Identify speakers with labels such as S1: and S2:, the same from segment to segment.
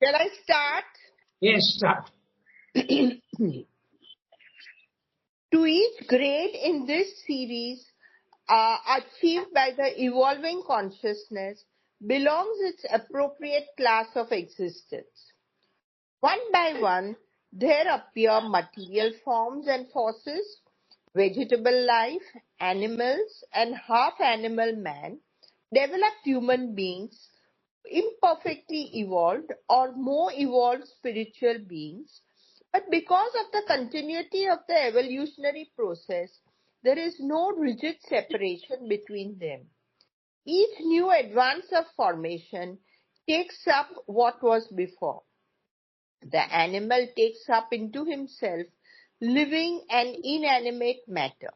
S1: Shall I start?
S2: Yes, start.
S1: To each grade in this series, achieved by the evolving consciousness, belongs its appropriate class of existence. One by one, there appear material forms and forces, vegetable life, animals, and half-animal man, developed human beings, imperfectly evolved or more evolved spiritual beings. But because of the continuity of the evolutionary process, there is no rigid separation between them. Each new advance of formation takes up what was before. The animal takes up into himself living and inanimate matter.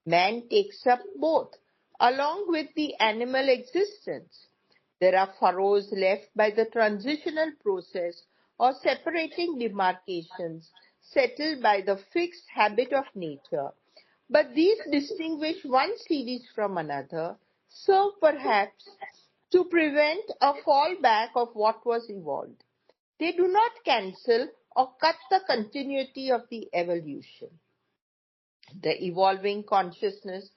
S1: Man takes up both, along with the animal existence. There are furrows left by the transitional process or separating demarcations settled by the fixed habit of nature. But these distinguish one series from another, serve perhaps to prevent a fallback of what was evolved. They do not cancel or cut the continuity of the evolution. The evolving consciousness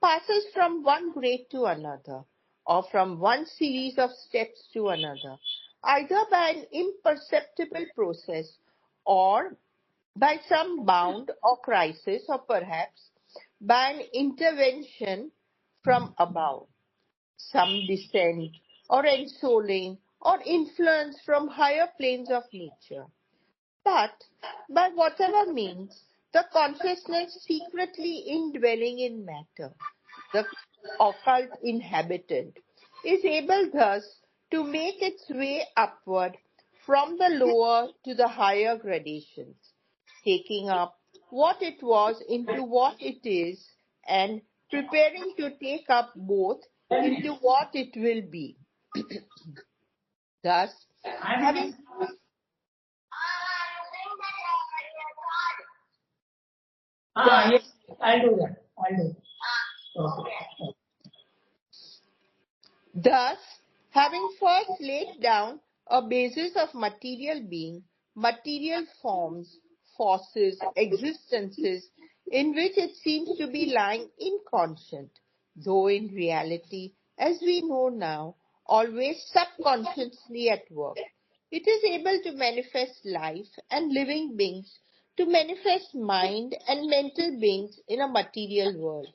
S1: passes from one grade to another, or from one series of steps to another, either by an imperceptible process or by some bound or crisis, or perhaps by an intervention from above, some descent or ensouling or influence from higher planes of nature. But by whatever means, the consciousness secretly indwelling in matter, the occult inhabitant, is able thus to make its way upward from the lower to the higher gradations, taking up what it was into what it is, and preparing to take up both into what it will be. Thus, having
S2: Yes, I'll do that. Okay.
S1: Thus, having first laid down a basis of material being, material forms, forces, existences, in which it seems to be lying inconscient, though in reality, as we know now, always subconsciously at work. It is able to manifest life and living beings, to manifest mind and mental beings in a material world,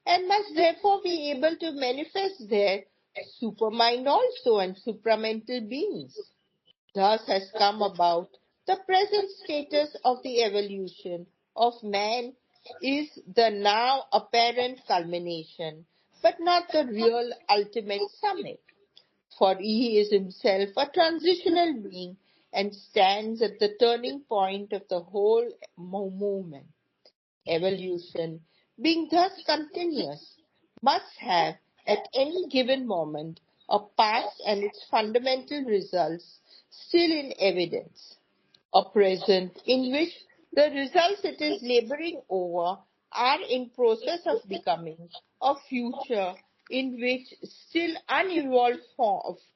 S1: and must therefore be able to manifest their supermind also and supramental beings. Thus has come about the present status of the evolution of man is the now apparent culmination, but not the real ultimate summit. For he is himself a transitional being and stands at the turning point of the whole movement. Evolution, being thus continuous, must have at any given moment a past and its fundamental results still in evidence, a present in which the results it is laboring over are in process of becoming, a future in which still unevolved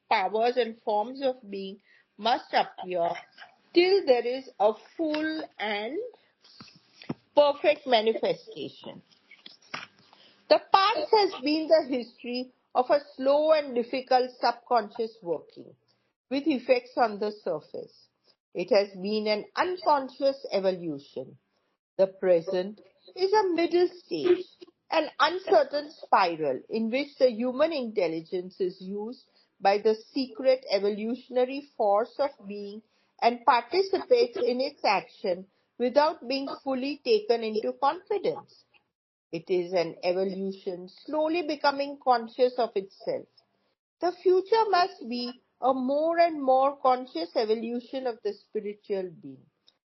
S1: powers and forms of being must appear till there is a full and perfect manifestation. The past has been the history of a slow and difficult subconscious working, with effects on the surface. It has been an unconscious evolution. The present is a middle stage, an uncertain spiral in which the human intelligence is used by the secret evolutionary force of being and participates in its action without being fully taken into confidence. It is an evolution slowly becoming conscious of itself. The future must be a more and more conscious evolution of the spiritual being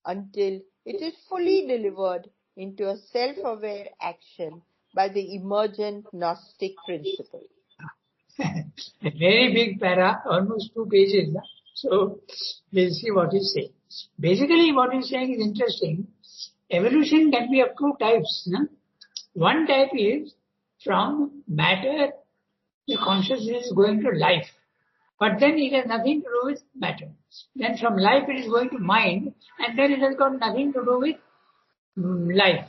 S1: until it is fully delivered into a self-aware action by the emergent Gnostic principle.
S2: A very big para, almost 2 pages. So we'll see what he's saying. Basically, what he's saying is interesting. Evolution can be of 2 types. No? One type is from matter, the consciousness is going to life. But then it has nothing to do with matter. Then from life it is going to mind, and then it has got nothing to do with life.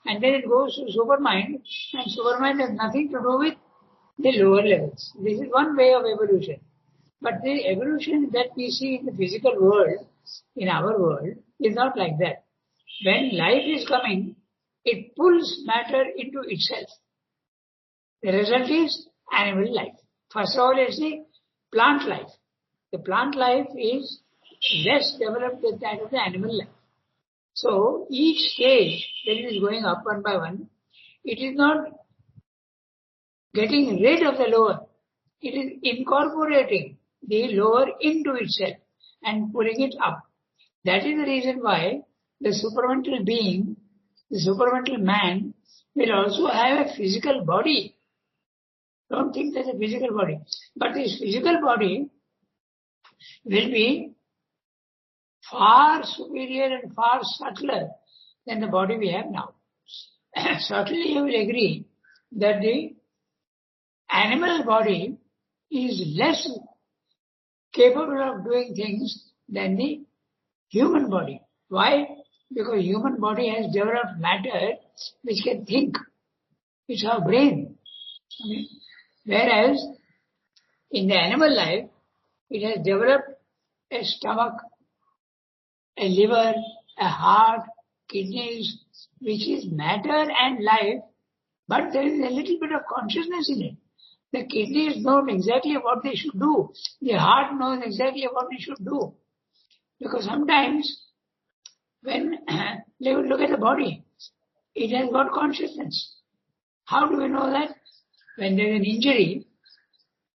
S2: And then it goes to supermind, and supermind has nothing to do with the lower levels. This is one way of evolution. But the evolution that we see in the physical world, in our world, is not like that. When life is coming, it pulls matter into itself. The result is animal life. First of all, it's the plant life. The plant life is less developed than that of the animal life. So each stage that it is going up one by one, it is not getting rid of the lower. It is incorporating the lower into itself and pulling it up. That is the reason why the supramental being, the supramental man, will also have a physical body. Don't think there's a physical body. But this physical body will be far superior and far subtler than the body we have now. Certainly you will agree that the animal body is less capable of doing things than the human body. Why? Because human body has developed matter which can think. It's our brain. Okay? Whereas in the animal life, it has developed a stomach, a liver, a heart, kidneys, which is matter and life, but there is a little bit of consciousness in it. The kidneys know exactly what they should do. The heart knows exactly what it should do. Because sometimes when they would look at the body, it has got consciousness. How do we know that? When there is an injury,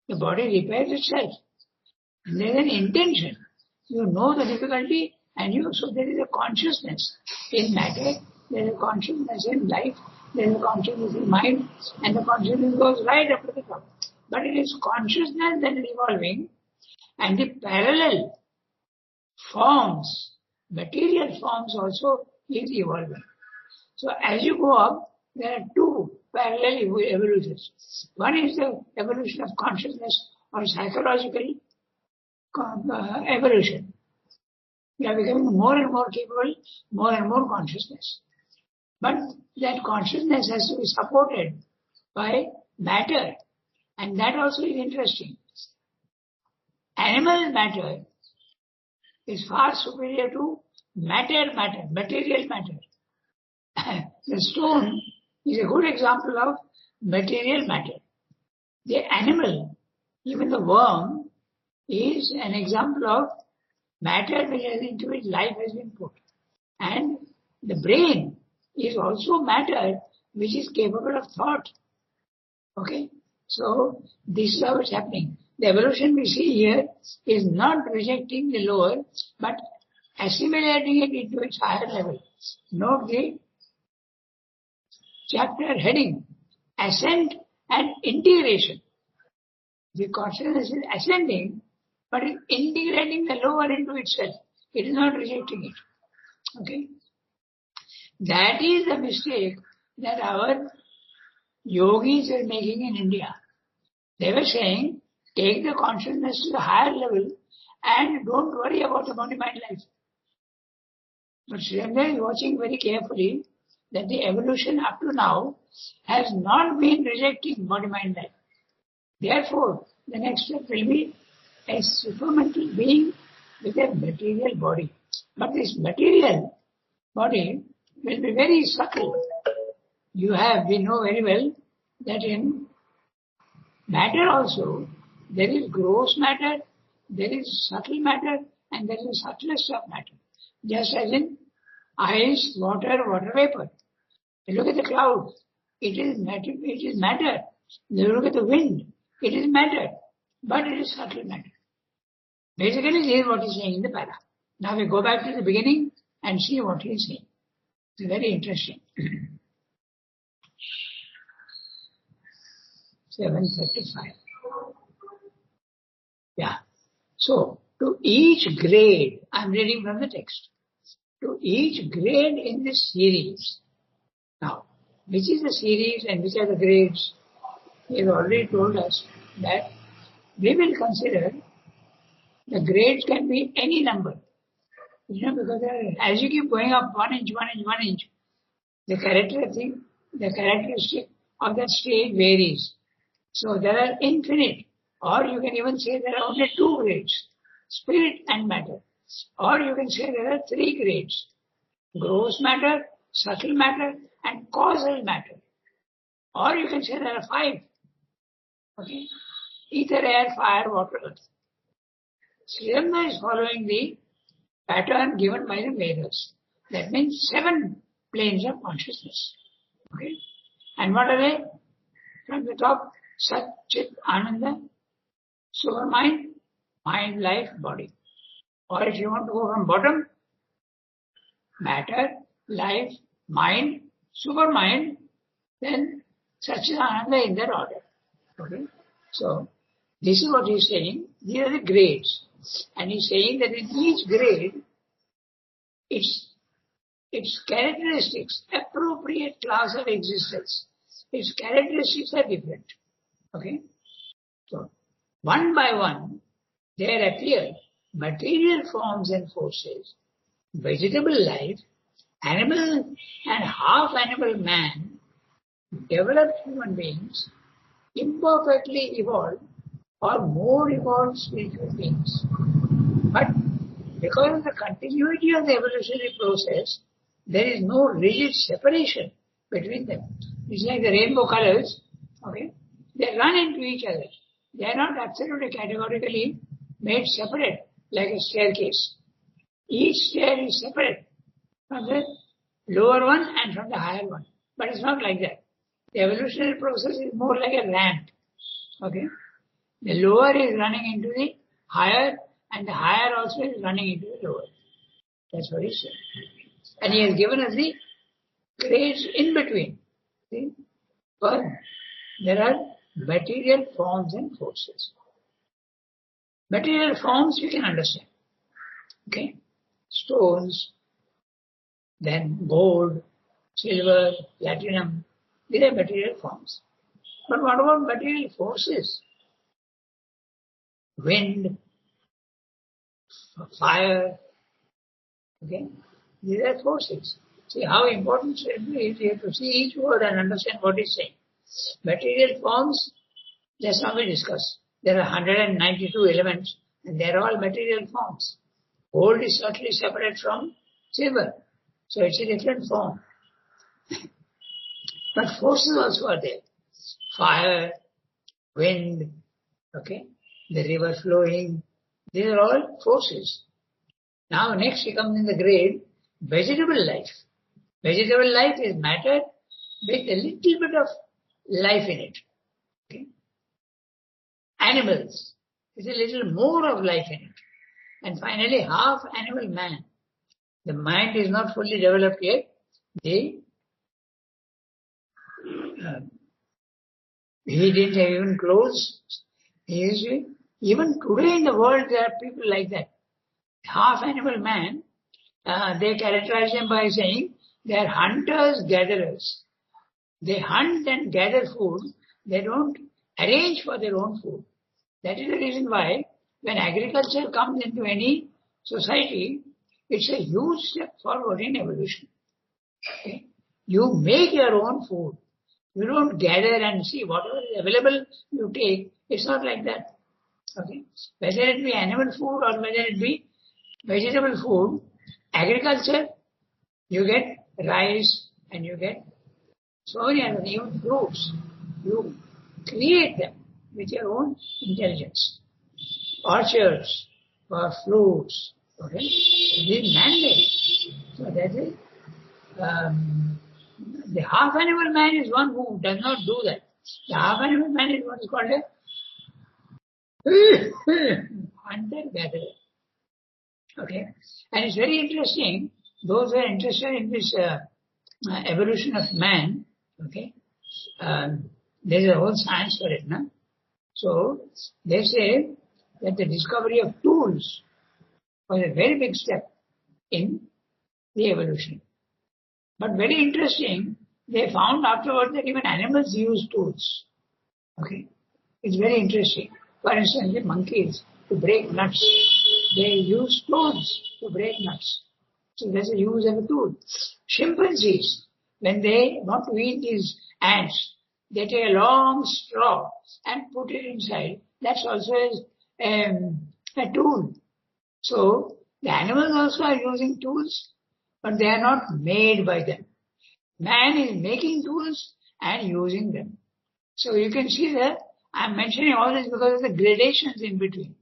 S2: the body repairs itself. And there is an intention. You know the difficulty, and so there is a consciousness in matter, there is a consciousness in life, there is a consciousness in mind, and the consciousness goes right up to the top. But it is consciousness that is evolving, and the parallel forms, material forms also is evolving. So as you go up, there are two parallel evolutions. One is the evolution of consciousness or psychological evolution. We are becoming more and more capable, more and more consciousness. But that consciousness has to be supported by matter, and that also is interesting. Animal matter is far superior to material matter. The stone is a good example of material matter. The animal, even the worm, is an example of matter into which life has been put. And the brain is also matter which is capable of thought. Okay? So this is how it's happening. The evolution we see here is not rejecting the lower, but assimilating it into its higher level. Note the chapter heading, Ascent and Integration. The consciousness is ascending, but it's integrating the lower into itself. It is not rejecting it. Okay? That is the mistake that our yogis are making in India. They were saying, take the consciousness to the higher level and don't worry about the body-mind life. But Sri Lanka is watching very carefully that the evolution up to now has not been rejecting body-mind life. Therefore, the next step will be a supramental being with a material body. But this material body will be very subtle. We know very well that in matter also, there is gross matter, there is subtle matter, and there is subtlest of matter. Just as in ice, water vapor. You look at the clouds, it is matter. You look at the wind, it is matter, but it is subtle matter. Basically, this is what he is saying in the para. Now we go back to the beginning and see what he is saying. It's very interesting. 7:35. Yeah. So, to each grade, I'm reading from the text. To each grade in this series. Now, which is the series and which are the grades? He has already told us that we will consider The grades can be any number. Because as you keep going up 1 inch, the characteristic of that stage varies. So there are infinite, or you can even say there are only 2 grades, spirit and matter. Or you can say there are 3 grades, gross matter, subtle matter, and causal matter. Or you can say there are 5. Okay? Ether, air, fire, water, earth. Sridharma is following the pattern given by the Vedas. That means 7 planes of consciousness. Okay? And what are they? From the top, Sat, Chit, Ananda, Supermind, mind, life, body. Or if you want to go from bottom, matter, life, mind, supermind, then Satchidananda in that order. Okay? So, this is what he is saying. These are the grades. And he is saying that in each grade, its characteristics, appropriate class of existence, its characteristics are different. Okay? So, one by one, there appear material forms and forces, vegetable life, animal and half-animal man, developed human beings, imperfectly evolved or more evolved spiritual beings. But because of the continuity of the evolutionary process, there is no rigid separation between them. It's like the rainbow colors, okay? They run into each other. They are not absolutely categorically made separate like a staircase. Each stair is separate from the lower one and from the higher one. But it's not like that. The evolutionary process is more like a ramp. Okay? The lower is running into the higher, and the higher also is running into the lower. That's what he said. And he has given us the grades in between. See? But there are material forms and forces. Material forms we can understand. Okay? Stones, then gold, silver, platinum. These are material forms. But what about material forces? Wind, fire, okay? These are forces. See how important it is. You have to see each word and understand what it's saying. Material forms, just now we discussed. There are 192 elements and they are all material forms. Gold is certainly separate from silver. So it's a different form. But forces also are there. Fire, wind, okay? The river flowing. These are all forces. Now next he comes in the grade, vegetable life. Vegetable life is matter with a little bit of life in it. Okay? Animals, there's a little more of life in it. And finally, half animal man. The mind is not fully developed yet. He didn't have even clothes. Even today in the world there are people like that. Half animal man, they characterize them by saying they are hunters, gatherers. They hunt and gather food. They don't arrange for their own food. That is the reason why when agriculture comes into any society, it's a huge step forward in evolution. Okay? You make your own food. You don't gather and see whatever is available you take. It's not like that. Okay? Whether it be animal food or whether it be vegetable food, agriculture, you get rice and you get so many other even fruits. You create them with your own intelligence. Orchards for fruits. Okay? It is man-made. So that is the half animal man is one who does not do that. The half animal man is what is called a hunter-gatherer. Okay? And it's very interesting, those who are interested in this evolution of man, okay, there is a whole science for it, no? So, they say that the discovery of tools was a very big step in the evolution. But very interesting, they found afterwards that even animals use tools. Okay? It's very interesting. For instance, the monkeys, to break nuts. They use stones to break nuts. So that's the use of a tool. Chimpanzees, when they want to eat these ants, they take a long straw and put it inside. That's also a tool. So the animals also are using tools, but they are not made by them. Man is making tools and using them. So you can see that I'm mentioning all this because of the gradations in between.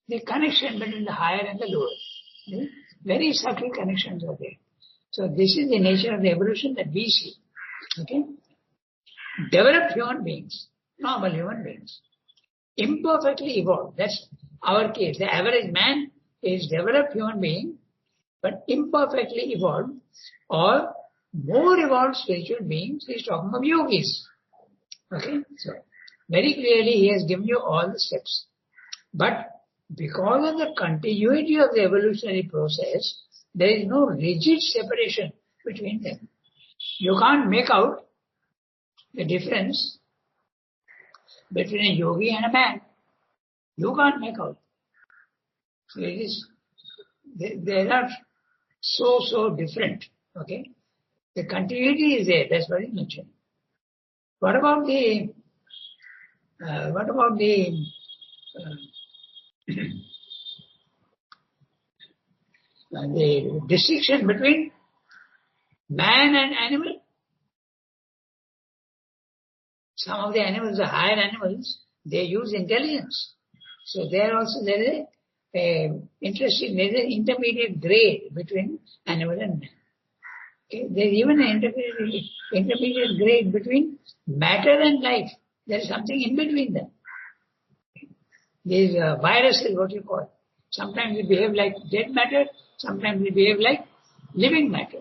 S2: The connection between the higher and the lower. Very subtle connections are there. So this is the nature of the evolution that we see. Okay? Developed human beings, normal human beings, imperfectly evolved. That's our case. The average man is developed human being, but imperfectly evolved, or more evolved spiritual beings. He's talking of yogis. Okay? So very clearly he has given you all the steps. But because of the continuity of the evolutionary process, there is no rigid separation between them. You can't make out the difference between a yogi and a man. You can't make out. So it is, they are so different. Okay? The continuity is there. That's what he mentioned. What about the the distinction between man and animal? Some of the animals, the higher animals, they use intelligence. So there is a interesting, there is an intermediate grade between animal and man. Okay? There is even an intermediate grade between matter and life. There is something in between them. These viruses, what you call. Sometimes they behave like dead matter, sometimes they behave like living matter.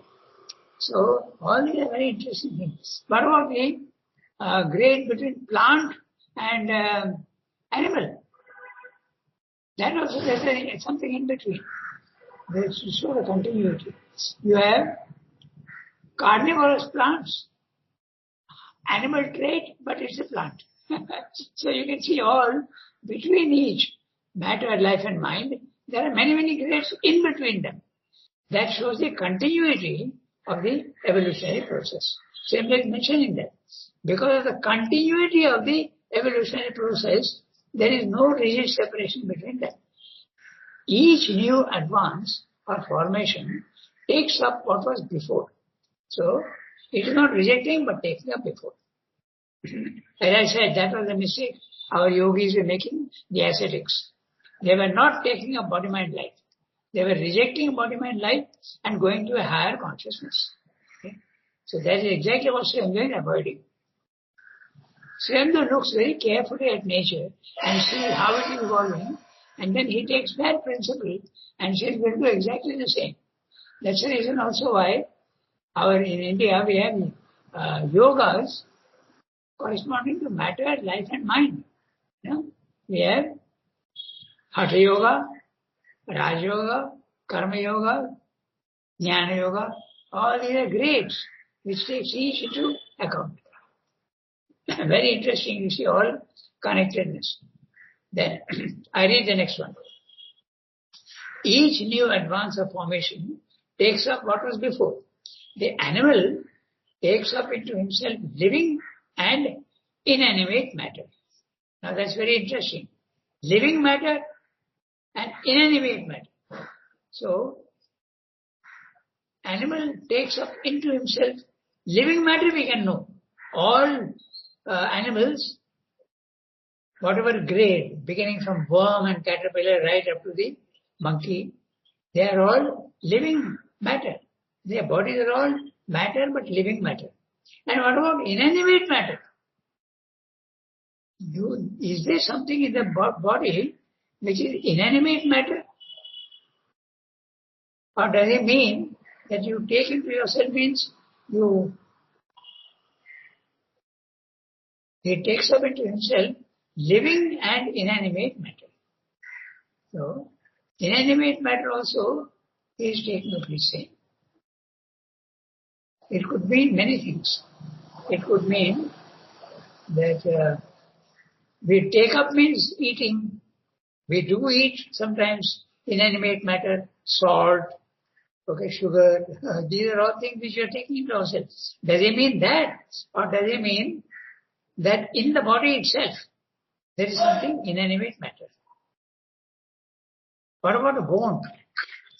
S2: So all these are very interesting things. What about the grade between plant and animal? That also there's something in between. There's sort of continuity. You have carnivorous plants, animal trait, but it's a plant. So you can see all between each matter, life and mind, there are many grades in between them. That shows the continuity of the evolutionary process. Simply mentioning that. Because of the continuity of the evolutionary process, there is no rigid separation between them. Each new advance or formation takes up what was before. So, it is not rejecting but taking up before. As I said, that was the mistake our yogis were making, the ascetics. They were not taking up body-mind life. They were rejecting body-mind life and going to a higher consciousness. Okay? So that is exactly what Sri Aurobindo is avoiding. Sri Aurobindo looks very carefully at nature and sees how it is evolving, and then he takes that principle and says we'll do exactly the same. That's the reason also why in India we have yogas corresponding to matter, life and mind. You know? We have Hatha Yoga, Raj Yoga, Karma Yoga, Jnana Yoga. All these are grades which takes each into account. Very interesting, you see all connectedness. Then I read the next one. Each new advance of formation takes up what was before. The animal takes up into himself living and inanimate matter. Now that's very interesting. Living matter and inanimate matter. So, animal takes up into himself living matter, we can know. All animals, whatever grade, beginning from worm and caterpillar right up to the monkey, they are all living matter. Their bodies are all matter but living matter. And what about inanimate matter? Is there something in the body which is inanimate matter? Or does it mean that you take into yourself means he takes up into himself living and inanimate matter. So, inanimate matter also is taken up his same. It could mean many things. It could mean that we take up means eating, We do eat sometimes inanimate matter, salt, okay, sugar. These are all things which you are taking into ourselves. Does it mean that? Or does it mean that in the body itself there is something inanimate matter? What about a bone?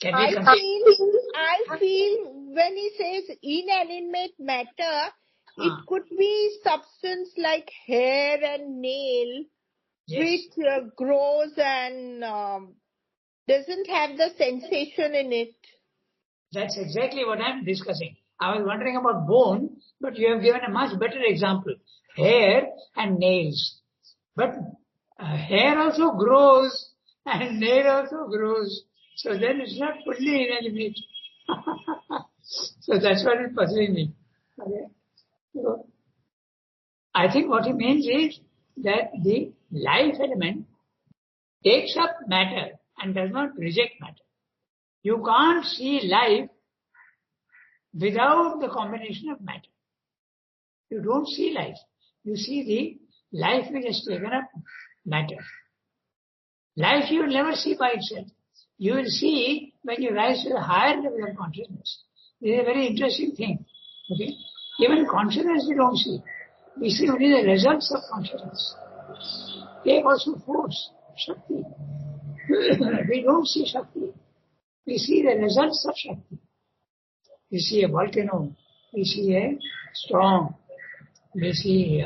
S2: Can we
S1: I feel when he says inanimate matter, it could be substance like hair and nail, which grows and doesn't have the sensation in it.
S2: That's exactly what I'm discussing. I was wondering about bone, but you have given a much better example. Hair and nails. But hair also grows and nail also grows. So then it's not fully inanimate. So that's what is puzzling me. Okay. So I think what he means is that the life element takes up matter and does not reject matter. You can't see life without the combination of matter. You don't see life. You see the life which has taken up matter. Life you will never see by itself. You will see when you rise to a higher level of consciousness. This is a very interesting thing. Okay? Even consciousness we don't see. We see only the results of consciousness. Take also force, Shakti. We don't see Shakti. We see the results of Shakti. We see a volcano. We see a storm. We see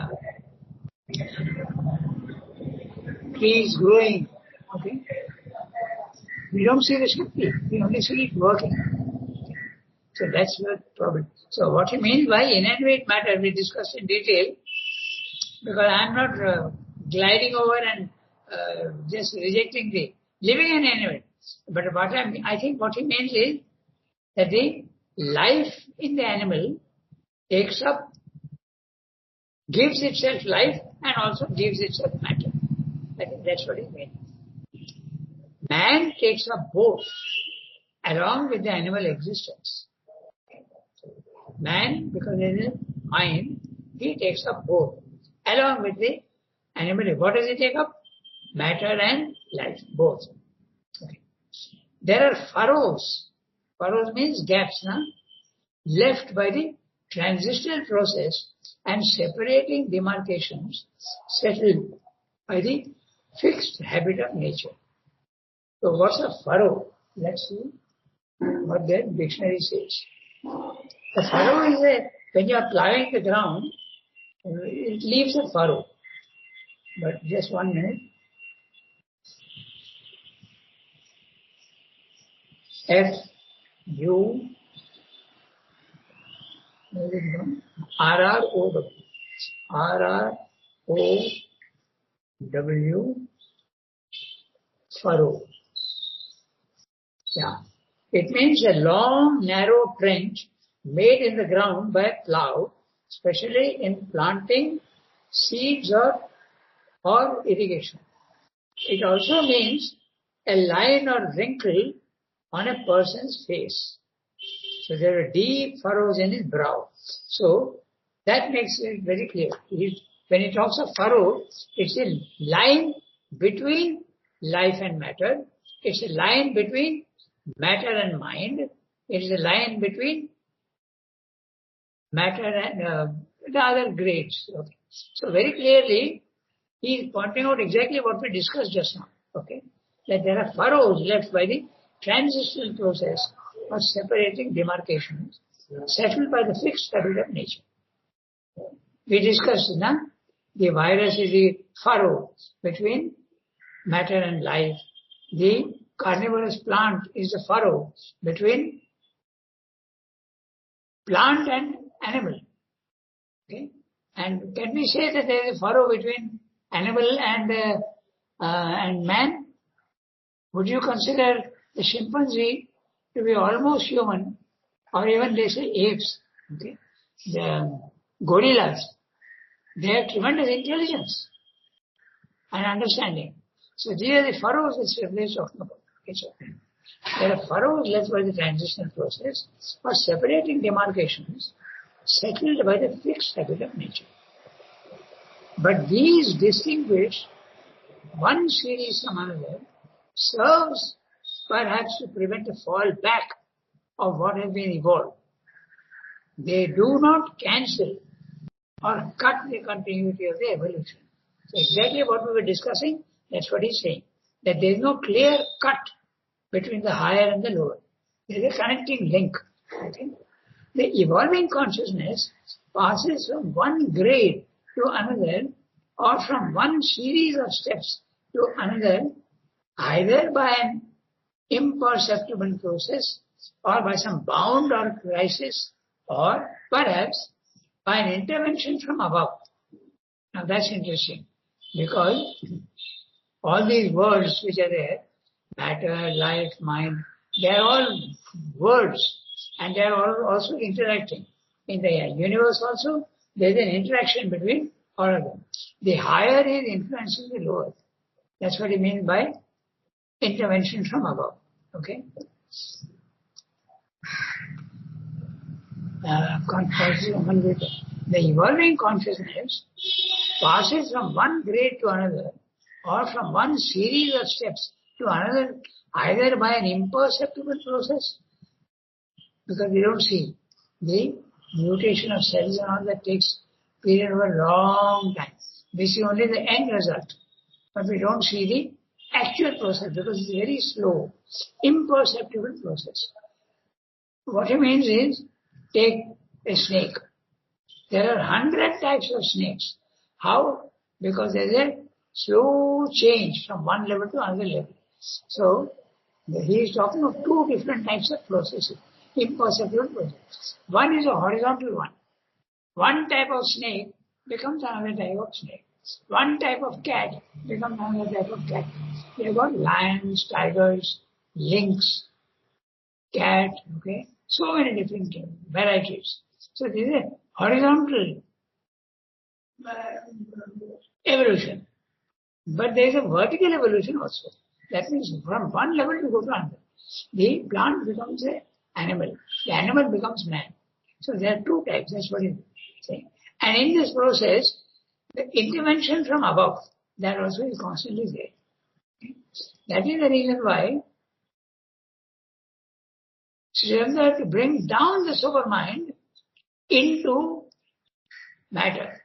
S2: trees growing. Okay? We don't see the Shakti. We only see it working. So that's the problem. So what he means by inanimate matter we discussed in detail, because I am not gliding over and just rejecting the living and inanimate. But what I think what he means is that the life in the animal takes up, gives itself life and also gives itself matter. I think that's what he means. Man takes up both along with the animal existence. Man, because there is a mind, he takes up both along with the animal. What does he take up? Matter and life, both. Okay. There are furrows. Furrows means gaps, left by the transitional process and separating demarcations settled by the fixed habit of nature. So what's a furrow? Let's see what the dictionary says. The furrow is when you are plowing the ground, it leaves a furrow. But just 1 minute. F-U-R-R-O-W. R-R-O-W. Furrow. Yeah. It means a long, narrow trench made in the ground by a plow, especially in planting seeds or irrigation. It also means a line or wrinkle on a person's face. So there are deep furrows in his brow. So that makes it very clear. When he talks of furrow, it's a line between life and matter. It's a line between matter and mind. It is a line between matter and the other grades. Okay. So very clearly, he is pointing out exactly what we discussed just now. Okay, that there are furrows left by the transitional process of separating demarcations settled by the fixed habit of nature. We discussed, the virus is the furrow between matter and life. The carnivorous plant is the furrow between plant and animal. Okay, and can we say that there is a furrow between animal and man? Would you consider the chimpanzee to be almost human, or even they say apes? Okay, the gorillas, they have tremendous intelligence and understanding. So these are the furrows which we are talking about. Okay, so there are furrows left by the transitional process or separating demarcations settled by the fixed habit of nature. But these distinguish one series from another serves perhaps to prevent a fall back of what has been evolved. They do not cancel or cut the continuity of the evolution. So exactly what we were discussing, that's what he's saying. That there is no clear cut between the higher and the lower. There is a connecting link. Okay? The evolving consciousness passes from one grade to another or from one series of steps to another, either by an imperceptible process or by some bound or crisis, or perhaps by an intervention from above. Now that's interesting, because all these words which are there, matter, life, mind, they are all words, and they are all also interacting. In the universe also, there is an interaction between all of them. The higher is influencing the lower. That's what he means by intervention from above. Okay? The evolving consciousness passes from one grade to another or from one series of steps to another, either by an imperceptible process, because we don't see the mutation of cells and all that takes period of a long time. We see only the end result, but we don't see the actual process because it's very slow, imperceptible process. What he means is, take a snake. There are 100 types of snakes. How? Because there is a slow change from one level to another level. So, he is talking of two different types of processes, imperceptible processes. One is a horizontal one. One type of snake becomes another type of snake. One type of cat becomes another type of cat. They have got lions, tigers, lynx, cat, okay? So many different varieties. So this is a horizontal evolution. But there is a vertical evolution also. That means from one level to go to another. The plant becomes an animal. The animal becomes man. So there are two types. That's what he's saying. And in this process, the intervention from above, that also is constantly there. That is the reason why Srila had to bring down the supermind into matter.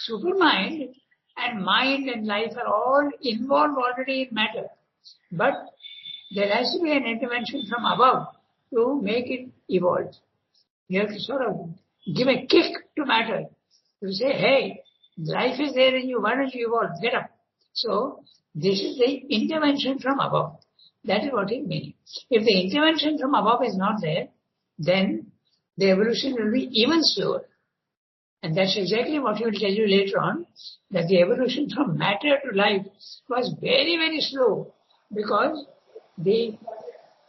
S2: Supermind and mind and life are all involved already in matter. But there has to be an intervention from above to make it evolve. You have to sort of give a kick to matter. You say, hey, life is there in you, why don't you evolve? Get up. So, this is the intervention from above. That is what it means. If the intervention from above is not there, then the evolution will be even slower. And that's exactly what he will tell you later on, that the evolution from matter to life was very, very slow, because the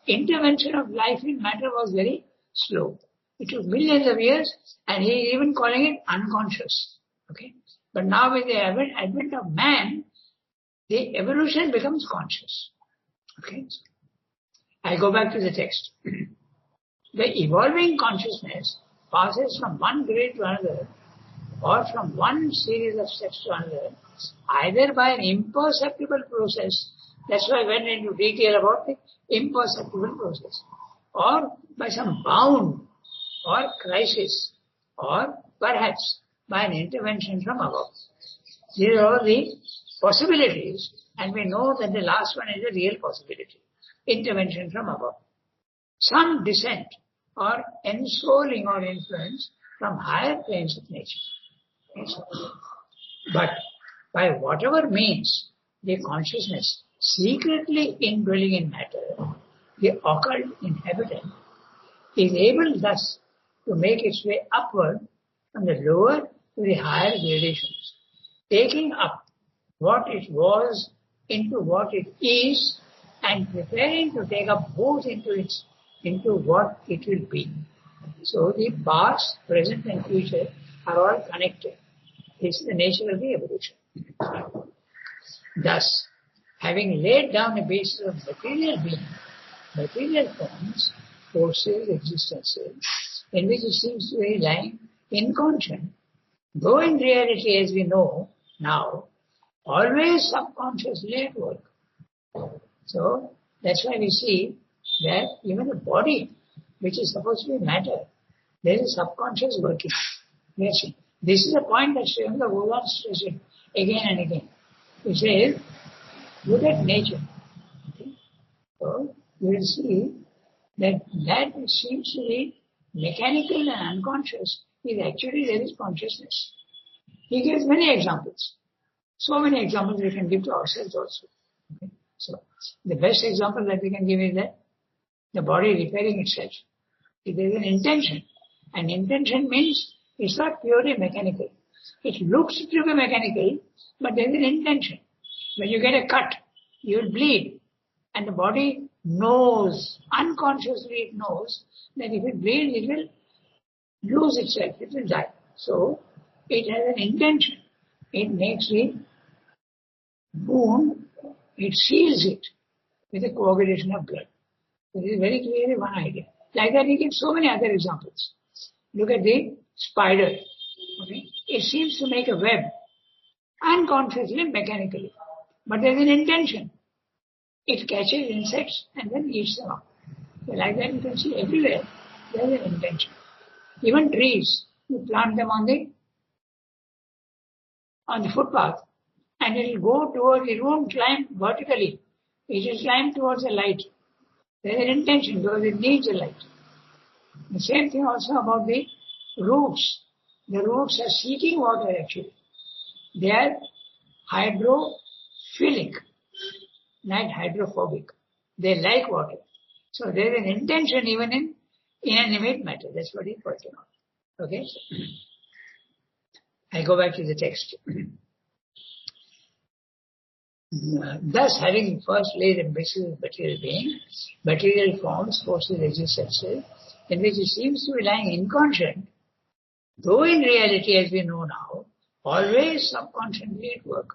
S2: intervention of life in matter was very slow. It took millions of years, and he is even calling it unconscious. Okay? But now with the advent of man, the evolution becomes conscious. Okay? I go back to the text. The evolving consciousness passes from one grade to another, or from one series of steps to another, either by an imperceptible process. That's why I went into detail about the imperceptible process, or by some bound or crisis, or perhaps by an intervention from above. These are all the possibilities, and we know that the last one is a real possibility. Intervention from above. Some descent or ensouling or influence from higher planes of nature. But by whatever means the consciousness secretly indwelling in matter, the occult inhabitant is able thus to make its way upward from the lower to the higher gradations, taking up what it was into what it is, and preparing to take up both into what it will be. So the past, present and future are all connected. This is the nature of the evolution. Thus, having laid down a basis of material being, material forms, forces, existences, in which it seems to be lying inconscient, though in reality, as we know now, always subconsciously at work. So that's why we see that even the body, which is supposed to be matter, there is a subconscious working. Yes. This is the point that Sri Lanka goes on stressing again and again. He says, look at nature. Okay? So you will see that which seems to be mechanical and unconscious is actually there is consciousness. He gives many examples. So many examples we can give to ourselves also. Okay? So the best example that we can give is that the body repairing itself. If there is an intention, and intention means it's not purely mechanical. It looks to be mechanical, but there is an intention. When you get a cut, you will bleed, and the body knows, unconsciously it knows, that if it bleeds, it will lose itself, it will die. So, it has an intention. It makes the wound, it seals it with a coagulation of blood. This is very clearly one idea. Like that, we give so many other examples. Look at the spider. Okay? It seems to make a web unconsciously, mechanically. But there's an intention. It catches insects and then eats them up. So like that, you can see everywhere there's an intention. Even trees, you plant them on the footpath, and it will go towards, it won't climb vertically. It will climb towards the light. There's an intention because it needs the light. The same thing also about the roots. The roots are seeking water actually. They are hydrophilic, not hydrophobic. They like water. So there is an intention even in inanimate matter. That's what he's pointing out. Okay? I go back to the text. Thus, having first laid a basis of material being, material forms, forces, existences, in which it seems to be lying inconscient, though in reality, as we know now, always subconsciously at work.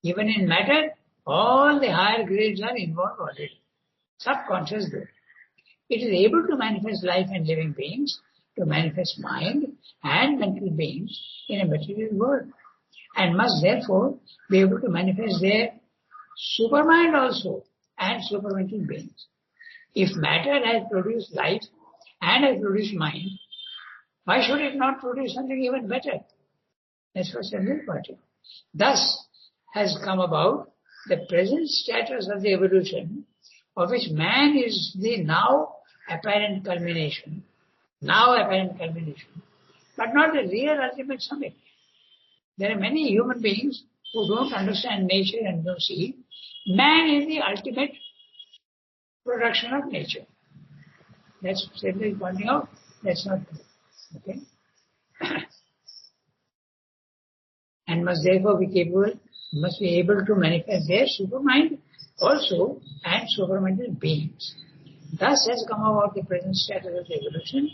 S2: Even in matter, all the higher grades are involved already. Subconscious grade. It is able to manifest life and living beings, to manifest mind and mental beings in a material world, and must therefore be able to manifest their supermind also and supermental beings. If matter has produced life and has produced mind, why should it not produce something even better? That's what Sandhu pointed out. Thus has come about the present status of the evolution, of which man is the now apparent culmination, but not the real ultimate summit. There are many human beings who don't understand nature and don't see man is the ultimate production of nature. That's simply pointing out that's not true. Okay? And must therefore be capable, must be able to manifest their supermind also and supermental beings. Thus has come about the present status of the evolution,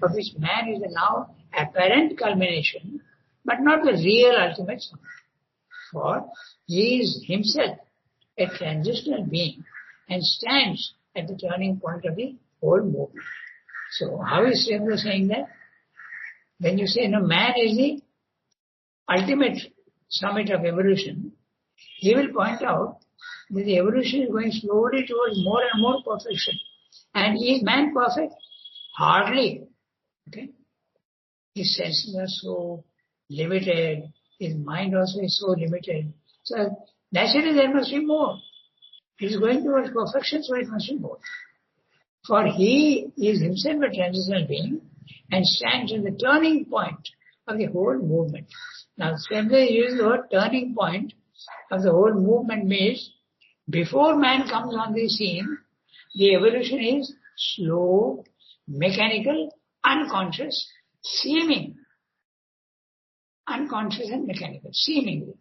S2: of which man is the now apparent culmination, but not the real ultimate summit. For he is himself a transitional being and stands at the turning point of the whole movement. So how is Sri Lanka saying that? When you say no, man is the ultimate summit of evolution, he will point out that the evolution is going slowly towards more and more perfection. And is man perfect? Hardly. Okay? His senses are so limited, his mind also is so limited. So naturally there must be more. He is going towards perfection, so it must be more. For he is himself a transitional being and stands at the turning point of the whole movement. Now, simply use the word turning point of the whole movement means before man comes on the scene, the evolution is slow, mechanical, unconscious, seeming. Unconscious and mechanical, seemingly.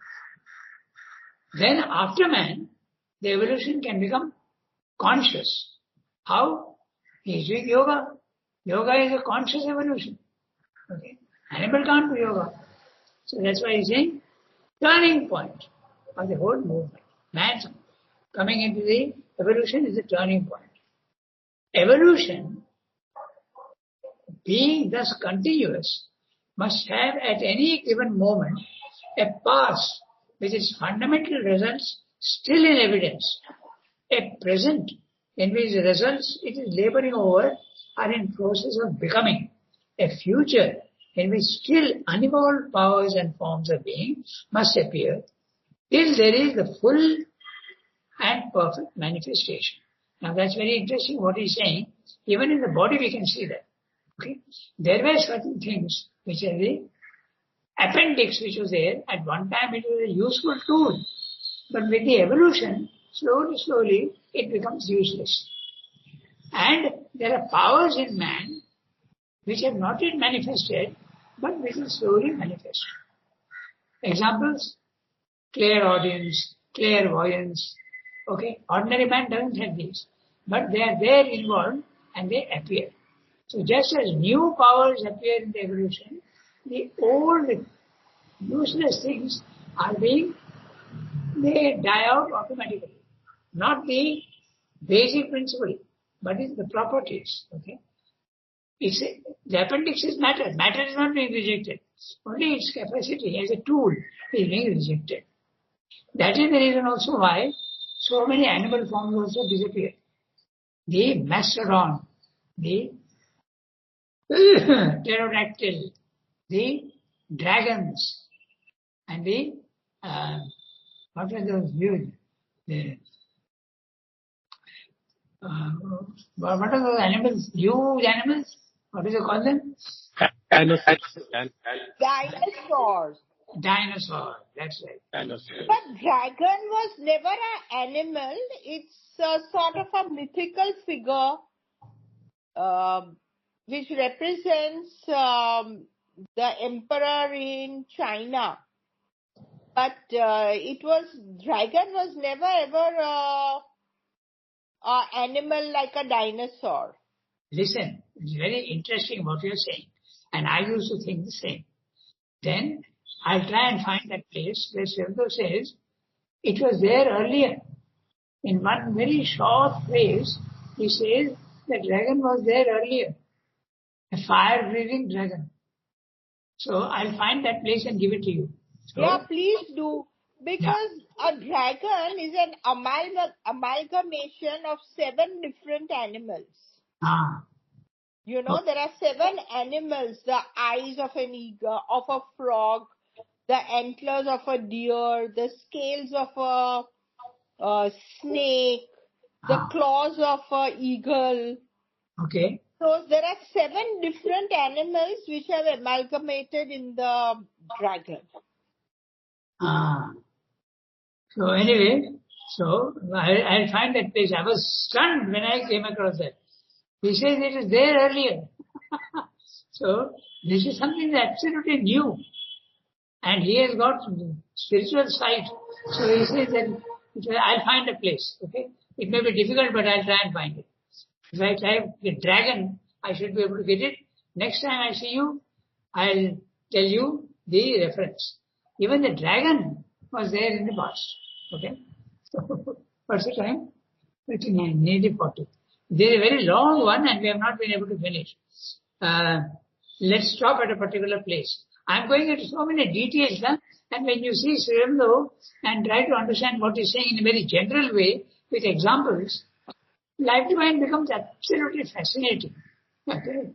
S2: Then after man, the evolution can become conscious. How? He is doing yoga. Yoga is a conscious evolution. Okay? Animal can't do yoga. So that's why he's saying turning point of the whole movement. Man coming into the evolution is the turning point. Evolution, being thus continuous, must have at any given moment a past with its fundamental results still in evidence, a present in which the results it is laboring over are in process of becoming, a future in which still unevolved powers and forms of being must appear, till there is the full and perfect manifestation. Now that's very interesting what he's saying. Even in the body we can see that. Okay? There were certain things which are the appendix which was there. At one time it was a useful tool. But with the evolution, slowly it becomes useless. And there are powers in man which have not yet manifested, but which will slowly manifest. Examples: clairaudience, clairvoyance. Okay, ordinary man doesn't have these, but they are there involved and they appear. So just as new powers appear in the evolution, the old useless things they die out automatically. Not the basic principle, but it's the properties. Okay, the appendix is matter. Matter is not being rejected. Only its capacity as a tool is being rejected. That is the reason also why so many animal forms also disappear. The mastodon, the pterodactyl, the dragons, and the what are those huge? What are those animals? Huge animals? What do you call them?
S1: Dinosaurs.
S2: Dinosaur. That's right.
S3: Dinosaur.
S1: But dragon was never an animal. It's a sort of a mythical figure which represents the emperor in China. But dragon was never ever an animal like a dinosaur.
S2: Listen, it's very interesting what you're saying. And I used to think the same. Then I'll try and find that place where Sri Aurobindo says it was there earlier. In one very short phrase, he says the dragon was there earlier. A fire-breathing dragon. So I'll find that place and give it to you. So,
S1: yeah, please do. Because a dragon is an amalgamation of 7 different animals. You know, there are 7 animals: the eyes of an eagle, of a frog, the antlers of a deer, the scales of a snake, the claws of an eagle.
S2: Okay.
S1: So there are 7 different animals which have amalgamated in the dragon.
S2: So anyway, I'll find that place. I was stunned when I came across that. He says it is there earlier. So this is something that's absolutely new. And he has got spiritual sight. So he says that I'll find a place. Okay, it may be difficult, but I'll try and find it. If I type the dragon, I should be able to get it. Next time I see you, I'll tell you the reference. Even the dragon was there in the past. Okay, so what's the time? 39, nearly 40. There is a very long one and we have not been able to finish. Let's stop at a particular place. I'm going into so many details, and when you see Sri Aurobindo and try to understand what he's saying in a very general way with examples, Life Divine becomes absolutely fascinating. Okay?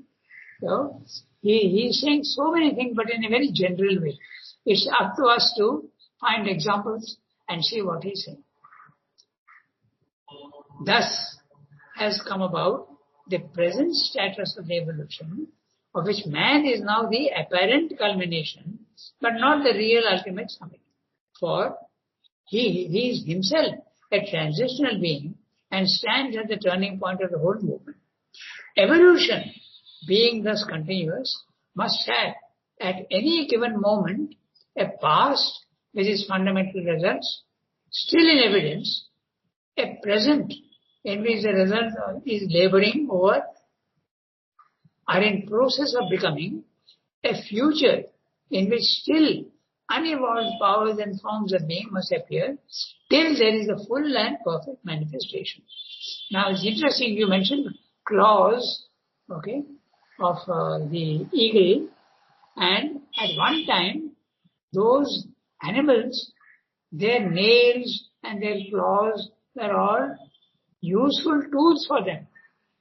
S2: So he's saying so many things, but in a very general way. It's up to us to find examples and see what he's saying. Thus has come about the present status of the evolution, of which man is now the apparent culmination, but not the real ultimate summit. For he is himself a transitional being and stands at the turning point of the whole movement. Evolution, being thus continuous, must have at any given moment a past with its fundamental results still in evidence, a present in which the result is laboring over, are in process of becoming, a future in which still unevolved powers and forms of being must appear, till there is a full and perfect manifestation. Now it's interesting, you mentioned claws, okay, of the eagle, and at one time those animals Their nails and their claws are all useful tools for them.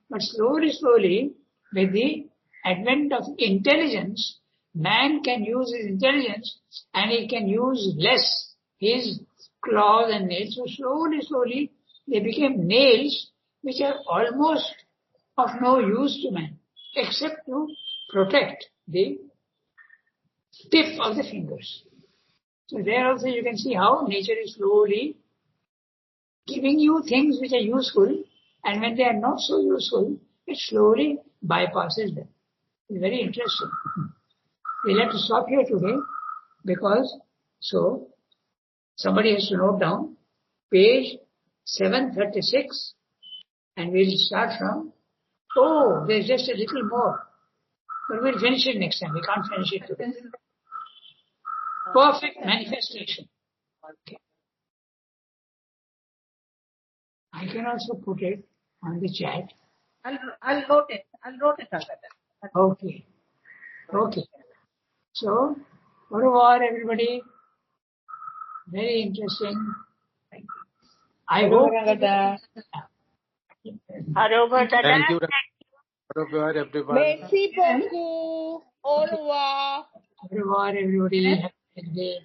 S2: But slowly, slowly, with the advent of intelligence, man can use his intelligence and he can use less his claws and nails. So slowly, slowly, they became nails which are almost of no use to man, except to protect the tip of the fingers. So there also you can see how nature is slowly giving you things which are useful, and when they are not so useful, it slowly bypasses them. It's very interesting. We'll have to stop here today because, so, somebody has to note down page 736 and we'll start from, oh, there's just a little more. But we'll finish it next time. We can't finish it today. Perfect manifestation. Okay. I can also put it on the chat.
S3: I'll wrote it. I'll wrote it under that.
S2: Okay. Okay. So, au revoir everybody. Very interesting. I hope.
S4: Thank you. Au revoir, everyone.
S1: Merci beaucoup. Au revoir.
S2: Au revoir everybody. Have a good day.